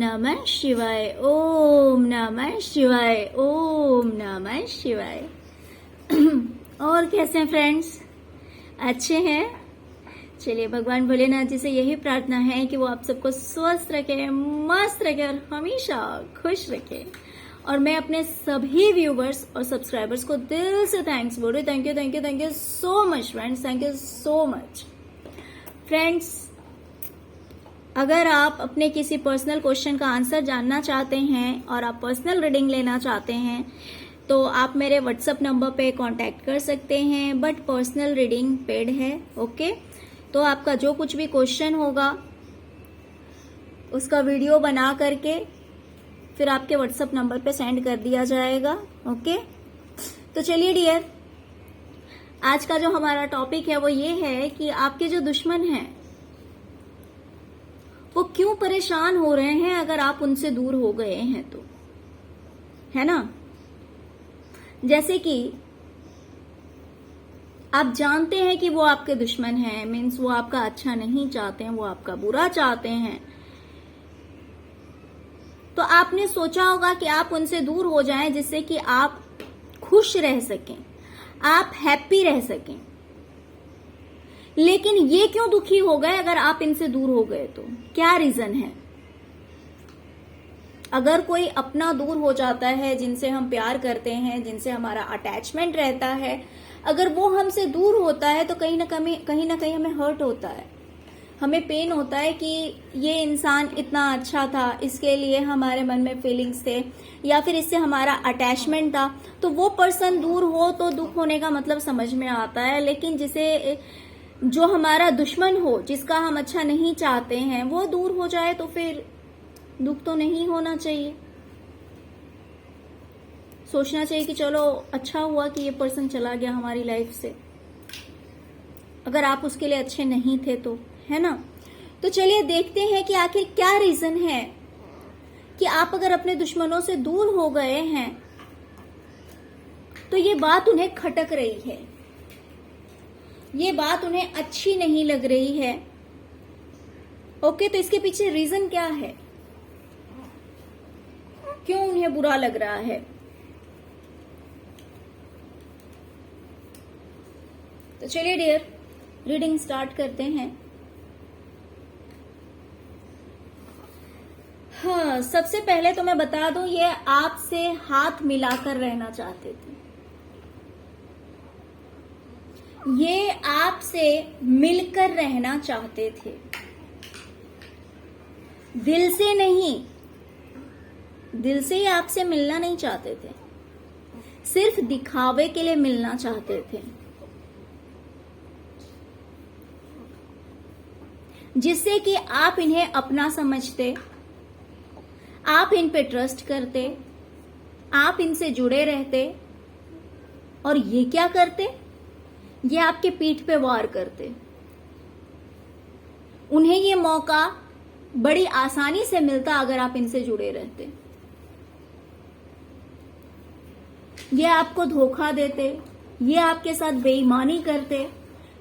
नमः शिवाय, ओम नमः शिवाय, ओम नमः शिवाय। और कैसे हैं फ्रेंड्स? अच्छे हैं? चलिए, भगवान भोलेनाथ जी से यही प्रार्थना है कि वो आप सबको स्वस्थ रखे, मस्त रखे और हमेशा खुश रखे। और मैं अपने सभी व्यूवर्स और सब्सक्राइबर्स को दिल से थैंक्स बोल रही हूँ। Thank you, thank you, thank you so much friends, thank you so much friends. अगर आप अपने किसी पर्सनल क्वेश्चन का आंसर जानना चाहते हैं और आप पर्सनल रीडिंग लेना चाहते हैं तो आप मेरे व्हाट्सएप नंबर पे कांटेक्ट कर सकते हैं, बट पर्सनल रीडिंग पेड है। ओके, तो आपका जो कुछ भी क्वेश्चन होगा उसका वीडियो बना करके फिर आपके व्हाट्सएप नंबर पे सेंड कर दिया जाएगा। ओके, तो चलिए डियर, आज का जो हमारा टॉपिक है वो ये है कि आपके जो दुश्मन हैं वो क्यों परेशान हो रहे हैं अगर आप उनसे दूर हो गए हैं तो, है ना। जैसे कि आप जानते हैं कि वो आपके दुश्मन हैं, मीन्स वो आपका अच्छा नहीं चाहते हैं, वो आपका बुरा चाहते हैं, तो आपने सोचा होगा कि आप उनसे दूर हो जाएं जिससे कि आप खुश रह सकें, आप हैप्पी रह सकें। लेकिन ये क्यों दुखी हो गए अगर आप इनसे दूर हो गए तो? क्या रीजन है? अगर कोई अपना दूर हो जाता है, जिनसे हम प्यार करते हैं, जिनसे हमारा अटैचमेंट रहता है, अगर वो हमसे दूर होता है तो कहीं ना कहीं हमें हर्ट होता है, हमें पेन होता है कि ये इंसान इतना अच्छा था, इसके लिए हमारे मन में फीलिंग्स थे या फिर इससे हमारा अटैचमेंट था। तो वो पर्सन दूर हो तो दुख होने का मतलब समझ में आता है, लेकिन जो हमारा दुश्मन हो, जिसका हम अच्छा नहीं चाहते हैं, वो दूर हो जाए तो फिर दुख तो नहीं होना चाहिए। सोचना चाहिए कि चलो अच्छा हुआ कि ये पर्सन चला गया हमारी लाइफ से, अगर आप उसके लिए अच्छे नहीं थे तो, है ना। तो चलिए देखते हैं कि आखिर क्या रीजन है कि आप अगर अपने दुश्मनों से दूर हो गए हैं तो ये बात उन्हें खटक रही है, ये बात उन्हें अच्छी नहीं लग रही है। ओके, तो इसके पीछे रीजन क्या है, क्यों उन्हें बुरा लग रहा है? तो चलिए डियर, रीडिंग स्टार्ट करते हैं। हाँ, सबसे पहले तो मैं बता दूं, ये आपसे हाथ मिलाकर रहना चाहते थे, ये आपसे मिलकर रहना चाहते थे, दिल से नहीं, दिल से ही आपसे मिलना नहीं चाहते थे, सिर्फ दिखावे के लिए मिलना चाहते थे, जिससे कि आप इन्हें अपना समझते, आप इन पे ट्रस्ट करते, आप इनसे जुड़े रहते। और ये क्या करते? ये आपके पीठ पे वार करते। उन्हें ये मौका बड़ी आसानी से मिलता अगर आप इनसे जुड़े रहते। ये आपको धोखा देते, ये आपके साथ बेईमानी करते,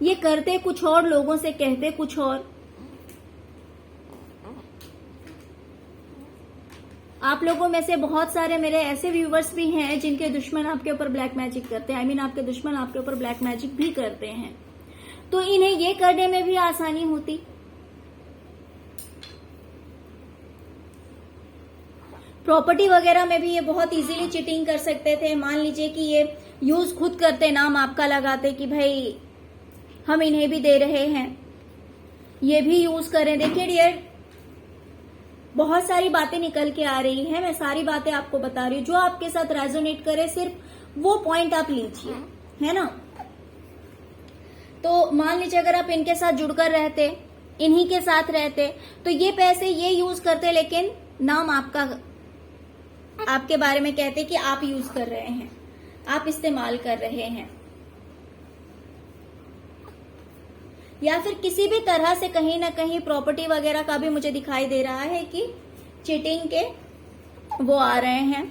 ये करते कुछ और, लोगों से कहते कुछ और। आप लोगों में से बहुत सारे मेरे ऐसे व्यूवर्स भी हैं जिनके दुश्मन आपके ऊपर ब्लैक मैजिक करते हैं, आपके दुश्मन आपके ऊपर ब्लैक मैजिक भी करते हैं, तो इन्हें ये करने में भी आसानी होती। प्रॉपर्टी वगैरह में भी ये बहुत इजीली चीटिंग कर सकते थे। मान लीजिए कि ये यूज खुद करते, नाम आपका लगाते कि भाई हम इन्हें भी दे रहे हैं, ये भी यूज करें। देखिए डियर, बहुत सारी बातें निकल के आ रही है, मैं सारी बातें आपको बता रही हूँ। जो आपके साथ रेजोनेट करे सिर्फ वो पॉइंट आप लीजिए, है ना। तो मान लीजिए अगर आप इनके साथ जुड़कर रहते, इन्हीं के साथ रहते, तो ये पैसे ये यूज करते, लेकिन नाम आपका, आपके बारे में कहते कि आप यूज कर रहे हैं, आप इस्तेमाल कर रहे हैं, या फिर किसी भी तरह से कहीं ना कहीं प्रॉपर्टी वगैरह का भी मुझे दिखाई दे रहा है कि चीटिंग के वो आ रहे हैं,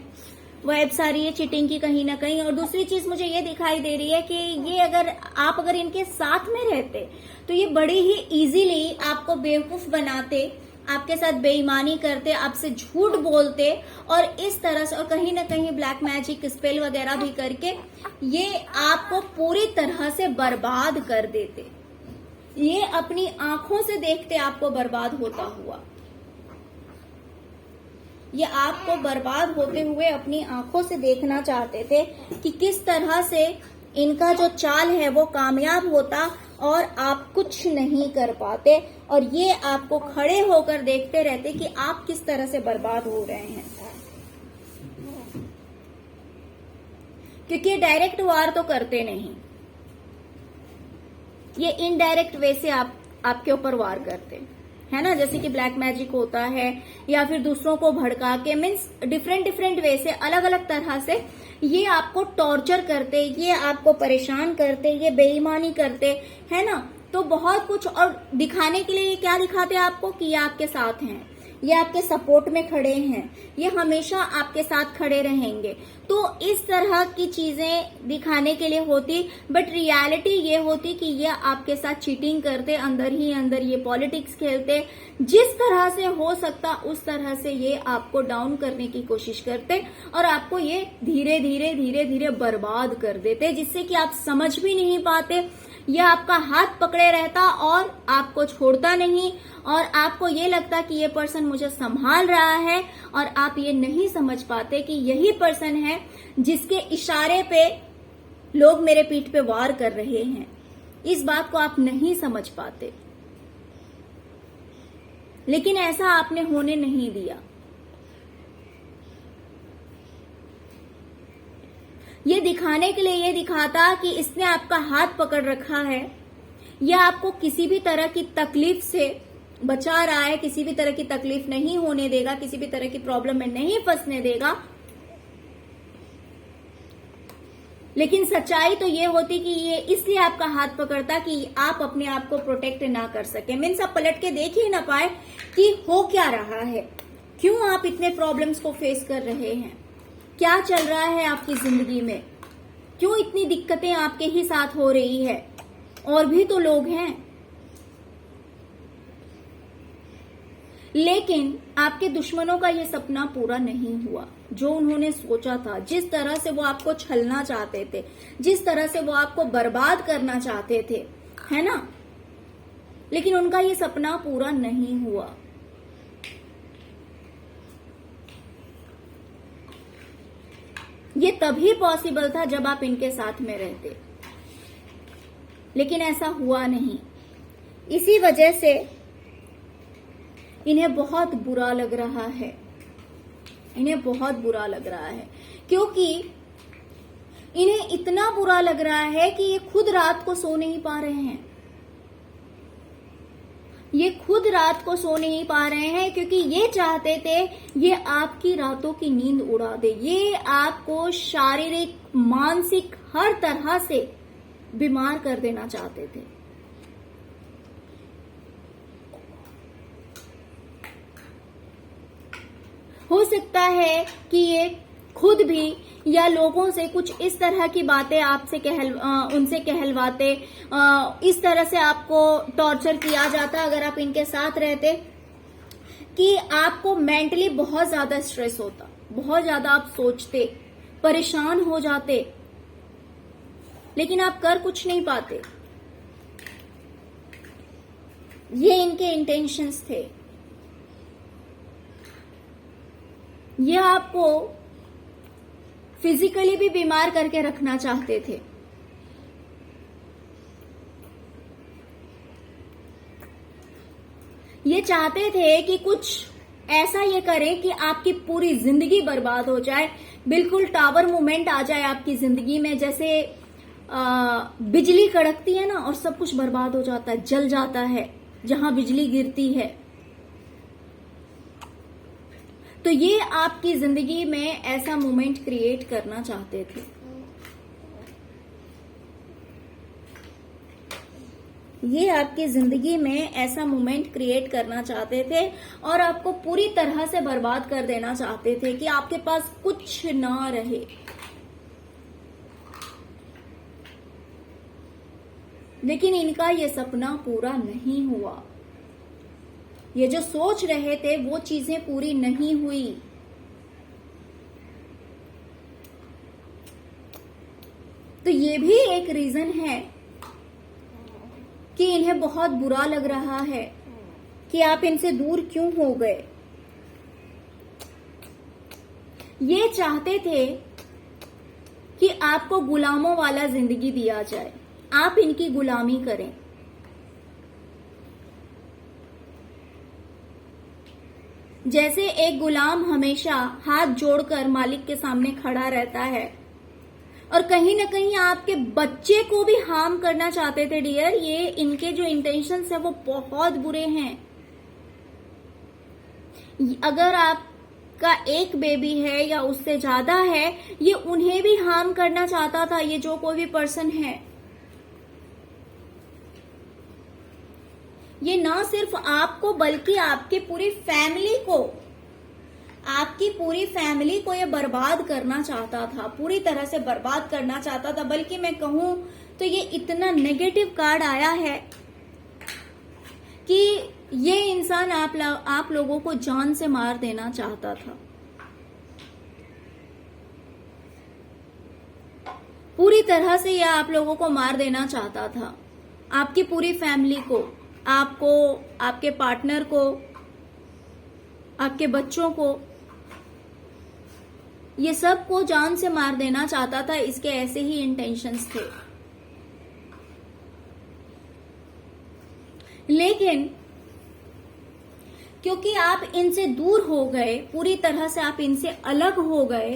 वाइब्स आ रही है चीटिंग की कहीं ना कहीं। और दूसरी चीज मुझे ये दिखाई दे रही है कि ये अगर इनके साथ में रहते तो ये बड़ी ही इजीली आपको बेवकूफ बनाते, आपके साथ बेईमानी करते, आपसे झूठ बोलते और इस तरह से, और कहीं ना कहीं ब्लैक मैजिक स्पेल वगैरह भी करके ये आपको पूरी तरह से बर्बाद कर देते। ये अपनी आंखों से देखते आपको बर्बाद होता हुआ, ये आपको बर्बाद होते हुए अपनी आंखों से देखना चाहते थे कि किस तरह से इनका जो चाल है वो कामयाब होता और आप कुछ नहीं कर पाते, और ये आपको खड़े होकर देखते रहते कि आप किस तरह से बर्बाद हो रहे हैं। क्योंकि डायरेक्ट वार तो करते नहीं, ये इनडायरेक्ट वे से आपके ऊपर वार करते है ना, जैसे कि ब्लैक मैजिक होता है या फिर दूसरों को भड़का के, मीन्स डिफरेंट वे से, अलग अलग तरह से ये आपको टॉर्चर करते, ये आपको परेशान करते, ये बेईमानी करते है ना। तो बहुत कुछ, और दिखाने के लिए ये क्या दिखाते हैं आपको कि ये आपके साथ हैं, ये आपके सपोर्ट में खड़े हैं, ये हमेशा आपके साथ खड़े रहेंगे। तो इस तरह की चीजें दिखाने के लिए होती, बट रियलिटी ये होती कि ये आपके साथ चीटिंग करते, अंदर ही अंदर ये पॉलिटिक्स खेलते, जिस तरह से हो सकता उस तरह से ये आपको डाउन करने की कोशिश करते और आपको ये धीरे धीरे धीरे धीरे बर्बाद कर देते, जिससे कि आप समझ भी नहीं पाते। यह आपका हाथ पकड़े रहता और आपको छोड़ता नहीं, और आपको ये लगता कि ये पर्सन मुझे संभाल रहा है, और आप ये नहीं समझ पाते कि यही पर्सन है जिसके इशारे पे लोग मेरे पीठ पे वार कर रहे हैं। इस बात को आप नहीं समझ पाते, लेकिन ऐसा आपने होने नहीं दिया। ये दिखाने के लिए ये दिखाता कि इसने आपका हाथ पकड़ रखा है, यह आपको किसी भी तरह की तकलीफ से बचा रहा है, किसी भी तरह की तकलीफ नहीं होने देगा, किसी भी तरह की प्रॉब्लम में नहीं फंसने देगा। लेकिन सच्चाई तो ये होती कि ये इसलिए आपका हाथ पकड़ता कि आप अपने आप को प्रोटेक्ट ना कर सके, मीन्स आप पलट के देख ही ना पाए कि हो क्या रहा है, क्यों आप इतने प्रॉब्लम्स को फेस कर रहे हैं, क्या चल रहा है आपकी जिंदगी में, क्यों इतनी दिक्कतें आपके ही साथ हो रही है, और भी तो लोग हैं। लेकिन आपके दुश्मनों का ये सपना पूरा नहीं हुआ जो उन्होंने सोचा था, जिस तरह से वो आपको छलना चाहते थे, जिस तरह से वो आपको बर्बाद करना चाहते थे, है ना। लेकिन उनका ये सपना पूरा नहीं हुआ। ये तभी पॉसिबल था जब आप इनके साथ में रहते, लेकिन ऐसा हुआ नहीं। इसी वजह से इन्हें बहुत बुरा लग रहा है, इन्हें बहुत बुरा लग रहा है, क्योंकि इन्हें इतना बुरा लग रहा है कि ये खुद रात को सो नहीं पा रहे हैं। ये खुद रात को सो नहीं पा रहे हैं क्योंकि ये चाहते थे ये आपकी रातों की नींद उड़ा दे, ये आपको शारीरिक, मानसिक, हर तरह से बीमार कर देना चाहते थे। हो सकता है कि ये खुद भी या लोगों से कुछ इस तरह की बातें आपसे उनसे कहलवाते, इस तरह से आपको टॉर्चर किया जाता अगर आप इनके साथ रहते, कि आपको मेंटली बहुत ज्यादा स्ट्रेस होता, बहुत ज्यादा आप सोचते, परेशान हो जाते, लेकिन आप कर कुछ नहीं पाते। ये इनके इंटेंशंस थे। ये आपको फिजिकली भी बीमार करके रखना चाहते थे। ये चाहते थे कि कुछ ऐसा ये करें कि आपकी पूरी जिंदगी बर्बाद हो जाए, बिल्कुल टावर मूवमेंट आ जाए आपकी जिंदगी में, जैसे बिजली कड़कती है ना और सब कुछ बर्बाद हो जाता है, जल जाता है जहां बिजली गिरती है। तो ये आपकी जिंदगी में ऐसा मोमेंट क्रिएट करना चाहते थे। ये आपकी जिंदगी में ऐसा मोमेंट क्रिएट करना चाहते थे और आपको पूरी तरह से बर्बाद कर देना चाहते थे कि आपके पास कुछ ना रहे। लेकिन इनका ये सपना पूरा नहीं हुआ। ये जो सोच रहे थे वो चीजें पूरी नहीं हुई। तो ये भी एक रीजन है कि इन्हें बहुत बुरा लग रहा है कि आप इनसे दूर क्यों हो गए। ये चाहते थे कि आपको गुलामों वाला जिंदगी दिया जाए, आप इनकी गुलामी करें। जैसे एक गुलाम हमेशा हाथ जोड़कर मालिक के सामने खड़ा रहता है, और कहीं ना कहीं आपके बच्चे को भी हार्म करना चाहते थे डियर। ये इनके जो इंटेंशंस है वो बहुत बुरे हैं। अगर आपका एक बेबी है या उससे ज्यादा है, ये उन्हें भी हार्म करना चाहता था, ये जो कोई भी पर्सन है। ये ना सिर्फ आपको बल्कि आपकी पूरी फैमिली को ये बर्बाद करना चाहता था, पूरी तरह से बर्बाद करना चाहता था। बल्कि मैं कहूं तो ये इतना नेगेटिव कार्ड आया है कि ये इंसान आप लोगों को जान से मार देना चाहता था। पूरी तरह से यह आप लोगों को मार देना चाहता था, आपकी पूरी फैमिली को, आपको, आपके पार्टनर को, आपके बच्चों को, ये सब को जान से मार देना चाहता था। इसके ऐसे ही इंटेंशंस थे। लेकिन क्योंकि आप इनसे दूर हो गए, पूरी तरह से आप इनसे अलग हो गए,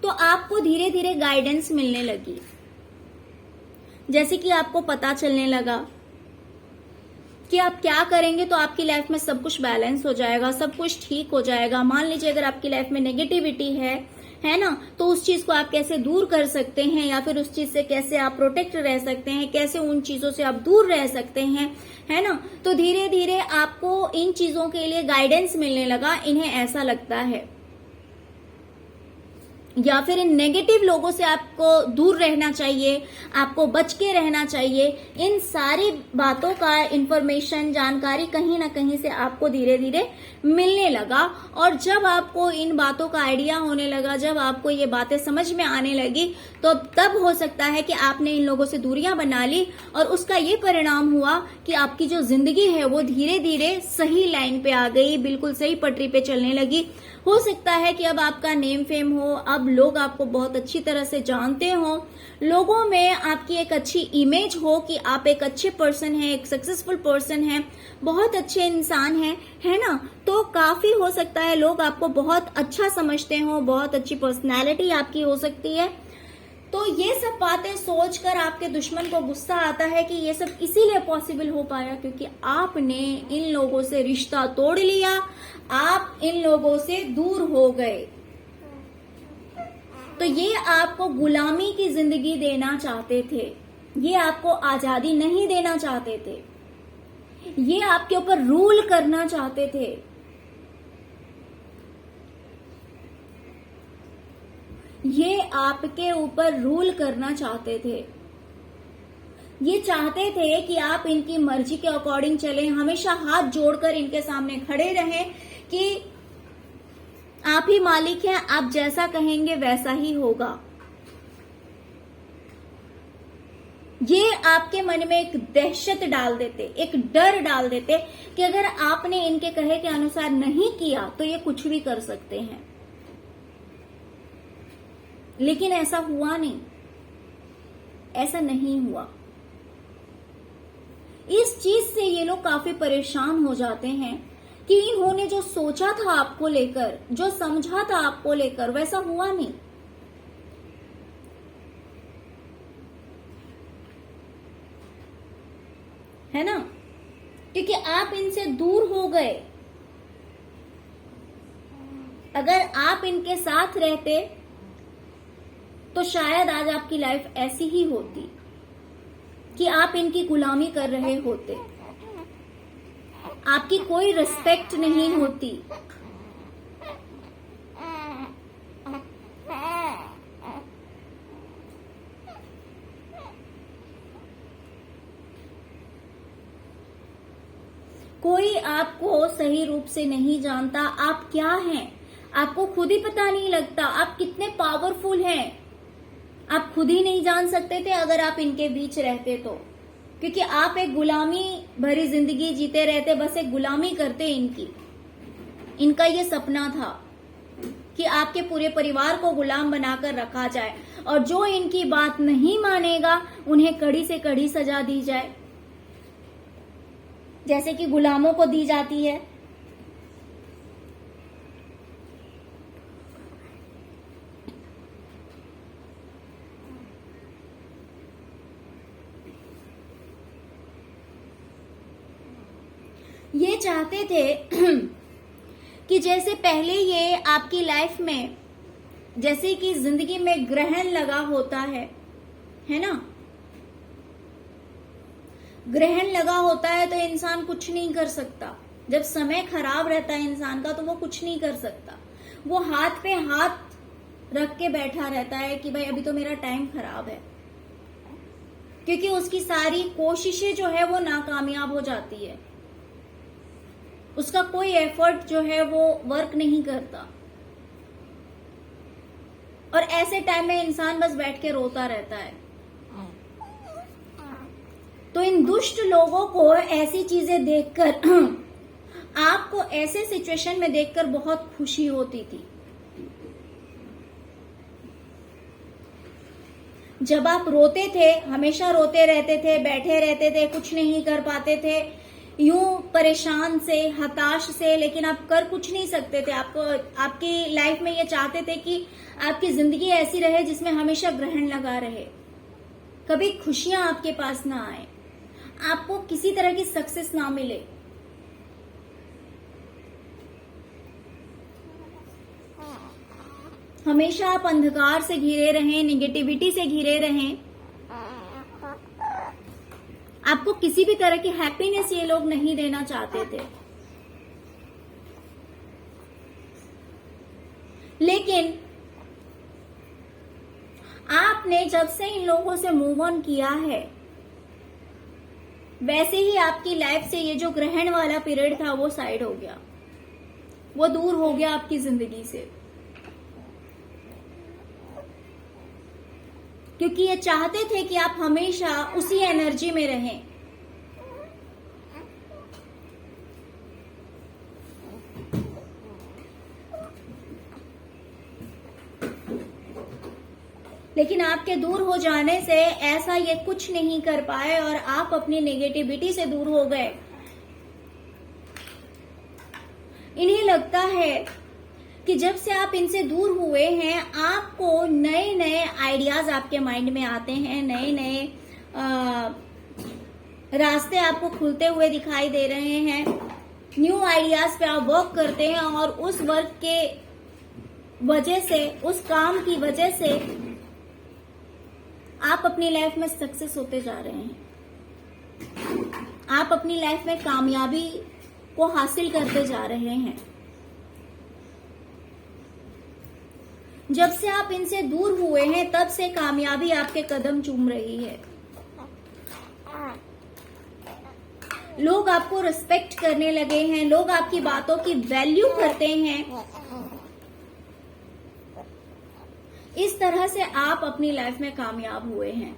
तो आपको धीरे धीरे गाइडेंस मिलने लगी। जैसे कि आपको पता चलने लगा कि आप क्या करेंगे तो आपकी लाइफ में सब कुछ बैलेंस हो जाएगा, सब कुछ ठीक हो जाएगा। मान लीजिए अगर आपकी लाइफ में नेगेटिविटी है ना, तो उस चीज को आप कैसे दूर कर सकते हैं, या फिर उस चीज से कैसे आप प्रोटेक्ट रह सकते हैं, कैसे उन चीजों से आप दूर रह सकते हैं, है ना। तो धीरे धीरे आपको इन चीजों के लिए गाइडेंस मिलने लगा। इन्हें ऐसा लगता है, या फिर इन नेगेटिव लोगों से आपको दूर रहना चाहिए, आपको बच के रहना चाहिए। इन सारी बातों का इंफॉर्मेशन, जानकारी कहीं ना कहीं से आपको धीरे धीरे मिलने लगा। और जब आपको इन बातों का आइडिया होने लगा, जब आपको ये बातें समझ में आने लगी, तो तब हो सकता है कि आपने इन लोगों से दूरियां बना ली, और उसका ये परिणाम हुआ कि आपकी जो जिंदगी है वो धीरे धीरे सही लाइन पे आ गई, बिल्कुल सही पटरी पे चलने लगी। हो सकता है कि अब आपका नेम फेम हो, अब लोग आपको बहुत अच्छी तरह से जानते हो, लोगों में आपकी एक अच्छी इमेज हो कि आप एक अच्छे पर्सन हैं, एक सक्सेसफुल पर्सन हैं, बहुत अच्छे इंसान हैं, है ना। तो काफी हो सकता है लोग आपको बहुत अच्छा समझते हो, बहुत अच्छी पर्सनैलिटी आपकी हो सकती है। तो ये सब बातें सोचकर आपके दुश्मन को गुस्सा आता है कि ये सब इसीलिए पॉसिबल हो पाया क्योंकि आपने इन लोगों से रिश्ता तोड़ लिया, आप इन लोगों से दूर हो गए। तो ये आपको गुलामी की जिंदगी देना चाहते थे, ये आपको आजादी नहीं देना चाहते थे, ये आपके ऊपर रूल करना चाहते थे। ये आपके ऊपर रूल करना चाहते थे। ये चाहते थे कि आप इनकी मर्जी के अकॉर्डिंग चलें, हमेशा हाथ जोड़कर इनके सामने खड़े रहें कि आप ही मालिक हैं, आप जैसा कहेंगे वैसा ही होगा। ये आपके मन में एक दहशत डाल देते, एक डर डाल देते कि अगर आपने इनके कहे के अनुसार नहीं किया तो ये कुछ भी कर सकते हैं। लेकिन ऐसा हुआ नहीं, ऐसा नहीं हुआ। इस चीज से ये लोग काफी परेशान हो जाते हैं कि इन्होंने जो सोचा था आपको लेकर, जो समझा था आपको लेकर, वैसा हुआ नहीं। है ना, क्योंकि आप इनसे दूर हो गए। अगर आप इनके साथ रहते तो शायद आज आपकी लाइफ ऐसी ही होती कि आप इनकी गुलामी कर रहे होते, आपकी कोई रिस्पेक्ट नहीं होती। कोई आपको सही रूप से नहीं जानता आप क्या हैं, आपको खुद ही पता नहीं लगता आप कितने पावरफुल हैं। आप खुद ही नहीं जान सकते थे अगर आप इनके बीच रहते तो, क्योंकि आप एक गुलामी भरी जिंदगी जीते रहते, बस एक गुलामी करते इनकी। इनका ये सपना था कि आपके पूरे परिवार को गुलाम बनाकर रखा जाए और जो इनकी बात नहीं मानेगा उन्हें कड़ी से कड़ी सजा दी जाए, जैसे कि गुलामों को दी जाती है। ये चाहते थे कि जैसे पहले ये आपकी लाइफ में, जैसे कि जिंदगी में ग्रहण लगा होता है ना, ग्रहण लगा होता है तो इंसान कुछ नहीं कर सकता। जब समय खराब रहता है इंसान का तो वो कुछ नहीं कर सकता, वो हाथ पे हाथ रख के बैठा रहता है कि भाई अभी तो मेरा टाइम खराब है, क्योंकि उसकी सारी कोशिशें जो है वो नाकामयाब हो जाती है, उसका कोई एफर्ट जो है वो वर्क नहीं करता। और ऐसे टाइम में इंसान बस बैठ के रोता रहता है। तो इन दुष्ट लोगों को ऐसी चीजें देखकर आपको ऐसे सिचुएशन में देखकर बहुत खुशी होती थी। जब आप रोते थे, हमेशा रोते रहते थे, बैठे रहते थे, कुछ नहीं कर पाते थे, यूं परेशान से, हताश से, लेकिन आप कर कुछ नहीं सकते थे। आपको आपकी लाइफ में ये चाहते थे कि आपकी जिंदगी ऐसी रहे जिसमें हमेशा ग्रहण लगा रहे, कभी खुशियां आपके पास ना आए, आपको किसी तरह की सक्सेस ना मिले। हमेशा आप अंधकार से घिरे रहें, निगेटिविटी से घिरे रहें, आपको किसी भी तरह की हैप्पीनेस ये लोग नहीं देना चाहते थे। लेकिन आपने जब से इन लोगों से मूव ऑन किया है, वैसे ही आपकी लाइफ से ये जो ग्रहण वाला पीरियड था वो साइड हो गया, वो दूर हो गया आपकी जिंदगी से, क्योंकि ये चाहते थे कि आप हमेशा उसी एनर्जी में रहें। लेकिन आपके दूर हो जाने से ऐसा ये कुछ नहीं कर पाए और आप अपनी नेगेटिविटी से दूर हो गए। इन्हें लगता है कि जब से आप इनसे दूर हुए हैं, आपको नए नए आइडियाज आपके माइंड में आते हैं, नए नए रास्ते आपको खुलते हुए दिखाई दे रहे हैं, न्यू आइडियाज पे आप वर्क करते हैं और उस वर्क के वजह से, उस काम की वजह से आप अपनी लाइफ में सक्सेस होते जा रहे हैं, आप अपनी लाइफ में कामयाबी को हासिल करते जा रहे हैं। जब से आप इनसे दूर हुए हैं तब से कामयाबी आपके कदम चूम रही है। लोग आपको रिस्पेक्ट करने लगे हैं, लोग आपकी बातों की वैल्यू करते हैं। इस तरह से आप अपनी लाइफ में कामयाब हुए हैं।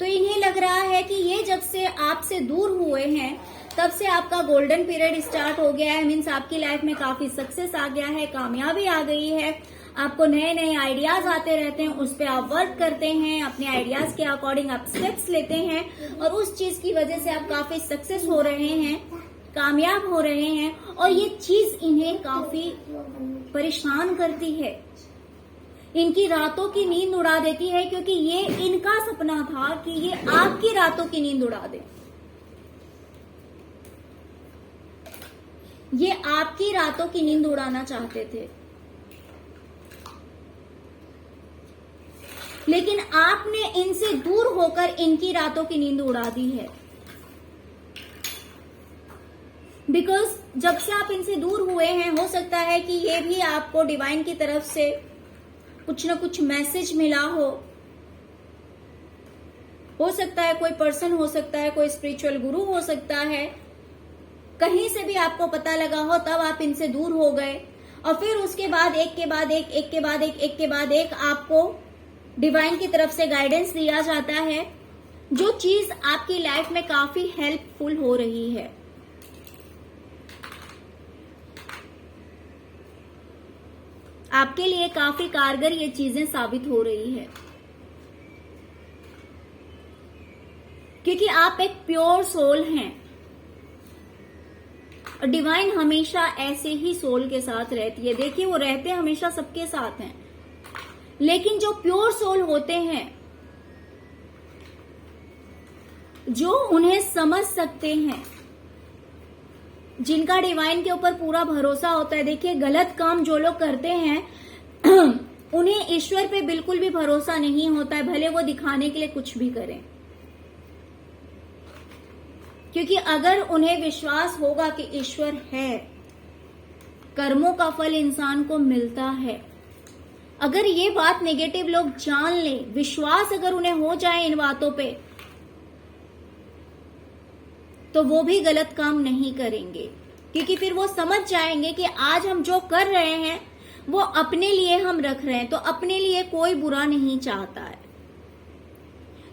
तो इन्हें लग रहा है कि ये जब से आपसे दूर हुए हैं तब से आपका गोल्डन पीरियड स्टार्ट हो गया है, मीन्स आपकी लाइफ में काफी सक्सेस आ गया है, कामयाबी आ गई है, आपको नए नए आइडियाज आते रहते हैं, उस पर आप वर्क करते हैं, अपने आइडियाज के अकॉर्डिंग आप स्टेप्स लेते हैं और उस चीज की वजह से आप काफी सक्सेस हो रहे हैं, कामयाब हो रहे हैं। और ये चीज इन्हें काफी परेशान करती है, इनकी रातों की नींद उड़ा देती है, क्योंकि ये इनका सपना था कि ये आपकी रातों की नींद उड़ा दे, ये आपकी रातों की नींद उड़ाना चाहते थे। लेकिन आपने इनसे दूर होकर इनकी रातों की नींद उड़ा दी है। बिकॉज जब से आप इनसे दूर हुए हैं, हो सकता है कि ये भी आपको डिवाइन की तरफ से कुछ न कुछ मैसेज मिला हो हो सकता है कोई पर्सन हो सकता है, कोई स्पिरिचुअल गुरु हो सकता है, कहीं से भी आपको पता लगा हो तब आप इनसे दूर हो गए, और फिर उसके बाद एक के बाद एक आपको डिवाइन की तरफ से गाइडेंस दिया जाता है, जो चीज आपकी लाइफ में काफी हेल्पफुल हो रही है। आपके लिए काफी कारगर ये चीजें साबित हो रही है, क्योंकि आप एक प्योर सोल हैं और डिवाइन हमेशा ऐसे ही सोल के साथ रहती है। देखिए, वो रहते हमेशा सबके साथ हैं, लेकिन जो प्योर सोल होते हैं, जो उन्हें समझ सकते हैं, जिनका डिवाइन के ऊपर पूरा भरोसा होता है। देखिए, गलत काम जो लोग करते हैं उन्हें ईश्वर पे बिल्कुल भी भरोसा नहीं होता है, भले वो दिखाने के लिए कुछ भी करें, क्योंकि अगर उन्हें विश्वास होगा कि ईश्वर है, कर्मों का फल इंसान को मिलता है, अगर ये बात नेगेटिव लोग जान ले, विश्वास अगर उन्हें हो जाए इन बातों पे, तो वो भी गलत काम नहीं करेंगे, क्योंकि फिर वो समझ जाएंगे कि आज हम जो कर रहे हैं वो अपने लिए हम रख रहे हैं, तो अपने लिए कोई बुरा नहीं चाहता है।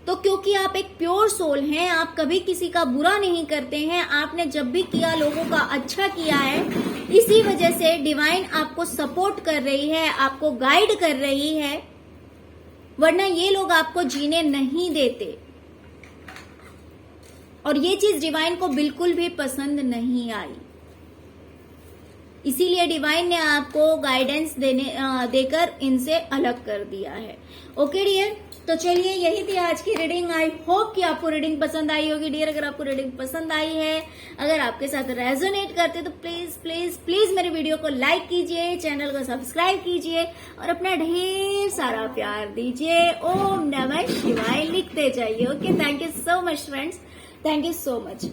तो क्योंकि आप एक प्योर सोल हैं, आप कभी किसी का बुरा नहीं करते हैं, आपने जब भी किया लोगों का अच्छा किया है, इसी वजह से डिवाइन आपको सपोर्ट कर रही है, आपको गाइड कर रही है, वरना ये लोग आपको जीने नहीं देते। और ये चीज डिवाइन को बिल्कुल भी पसंद नहीं आई, इसीलिए डिवाइन ने आपको गाइडेंस देकर इनसे अलग कर दिया है। ओके डियर, तो चलिए यही थी आज की रीडिंग। आई होप कि आपको रीडिंग पसंद आई होगी डियर। अगर आपको रीडिंग पसंद आई है, अगर आपके साथ रेजोनेट करते, तो प्लीज प्लीज प्लीज मेरे वीडियो को लाइक कीजिए, चैनल को सब्सक्राइब कीजिए और अपना ढेर सारा प्यार दीजिए। ओम नमः शिवाय लिखते जाइए। Okay, thank you so much friends, thank you so much.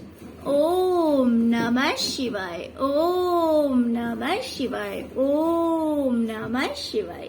ओम नमः शिवाय, ओम नमः शिवाय, ओम नमः शिवाय।